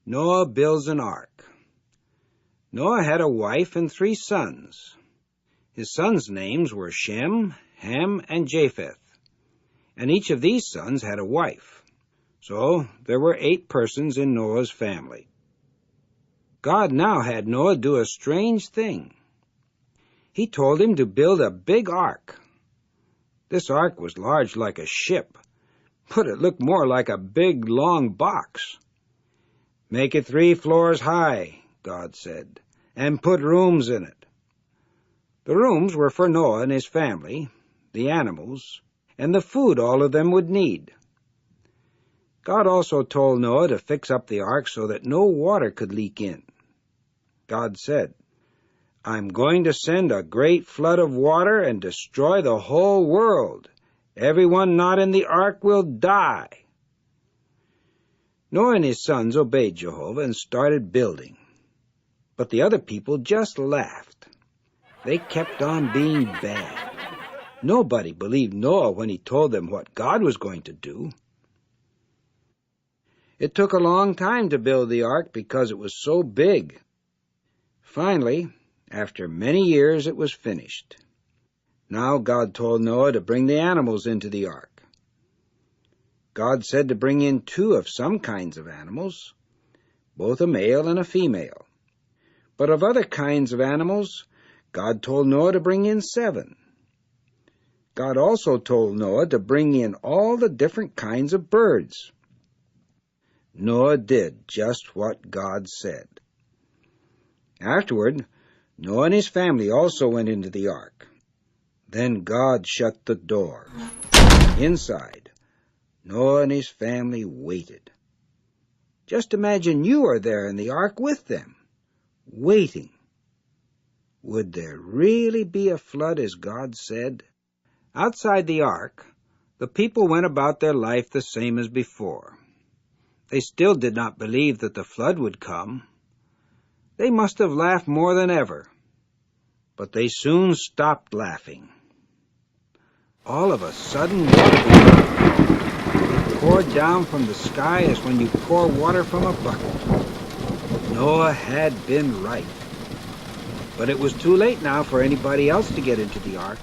Noah builds an ark. Noah had a wife and 3 sons. His sons' names were Shem, Ham, and Japheth, and each of these sons had a wife. So there were 8 persons in Noah's family. God now had Noah do a strange thing. He told him to build a big ark. This ark was large like a ship, but it looked more like a big, long box. "Make it 3 floors high," God said, "and put rooms in it." The rooms were for Noah and his family, the animals, and the food all of them would need. God also told Noah to fix up the ark so that no water could leak in. God said, "I'm going to send a great flood of water and destroy the whole world. Everyone not in the ark will die." Noah and his sons obeyed Jehovah and started building. But the other people just laughed. They kept on being bad. Nobody believed Noah when he told them what God was going to do. It took a long time to build the ark because it was so big. Finally, after many years, it was finished. Now God told Noah to bring the animals into the ark. God said to bring in 2 of some kinds of animals, both a male and a female. But of other kinds of animals, God told Noah to bring in 7. God also told Noah to bring in all the different kinds of birds. Noah did just what God said. Afterward, Noah and his family also went into the ark. Then God shut the door. Inside, Noah and his family waited. Just imagine you are there in the ark with them, waiting. Would there really be a flood as God said? Outside the ark, the people went about their life the same as before. They still did not believe that the flood would come. They must have laughed more than ever, but they soon stopped laughing. All of a sudden, water began to fall. It poured down from the sky as when you pour water from a bucket. Noah had been right. But it was too late now for anybody else to get into the ark.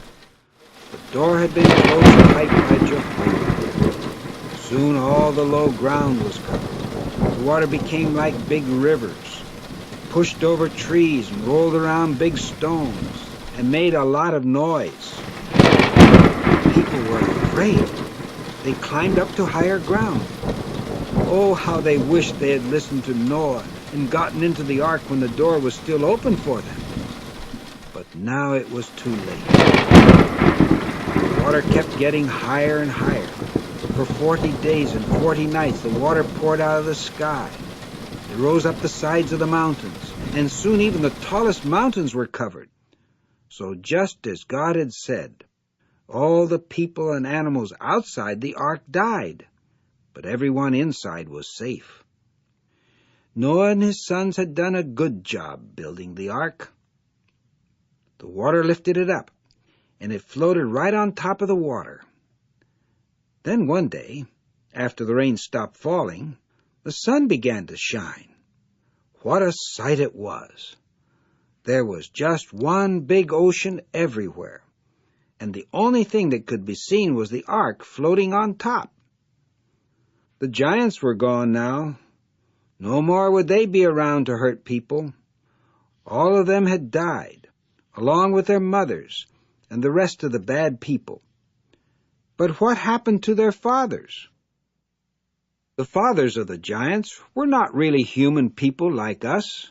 The door had been closed tight by Jehovah. Soon all the low ground was covered. The water became like big rivers. It pushed over trees and rolled around big stones and made a lot of noise. People were afraid. They climbed up to higher ground. Oh, how they wished they had listened to Noah and gotten into the ark when the door was still open for them. But now it was too late. The water kept getting higher and higher. For 40 days and 40 nights, the water poured out of the sky. It rose up the sides of the mountains, and soon even the tallest mountains were covered. So just as God had said, all the people and animals outside the ark died, but everyone inside was safe. Noah and his sons had done a good job building the ark. The water lifted it up, and it floated right on top of the water. Then one day, after the rain stopped falling, the sun began to shine. What a sight it was! There was just one big ocean everywhere, and the only thing that could be seen was the ark floating on top. The giants were gone now. No more would they be around to hurt people. All of them had died, along with their mothers and the rest of the bad people. But what happened to their fathers? The fathers of the giants were not really human people like us.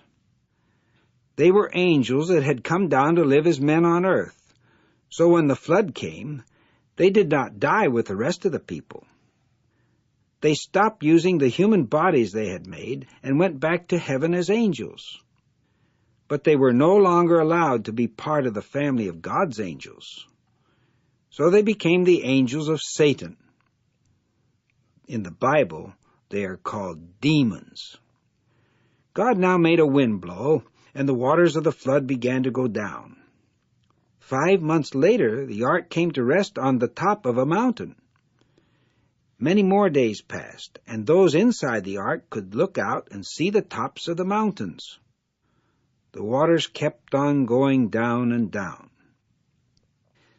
They were angels that had come down to live as men on earth. So when the flood came, they did not die with the rest of the people. They stopped using the human bodies they had made and went back to heaven as angels. But they were no longer allowed to be part of the family of God's angels. So they became the angels of Satan. In the Bible, they are called demons. God now made a wind blow, and the waters of the flood began to go down. 5 months later, the ark came to rest on the top of a mountain. Many more days passed, and those inside the ark could look out and see the tops of the mountains. The waters kept on going down and down.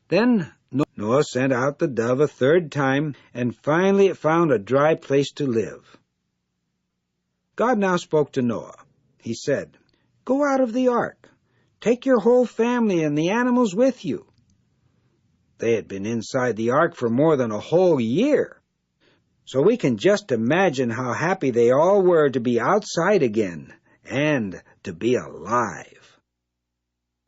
Then Noah sent out the dove a third time, and finally it found a dry place to live. God now spoke to Noah. He said, "Go out of the ark. Take your whole family and the animals with you." They had been inside the ark for more than a whole year, so we can just imagine how happy they all were to be outside again and to be alive.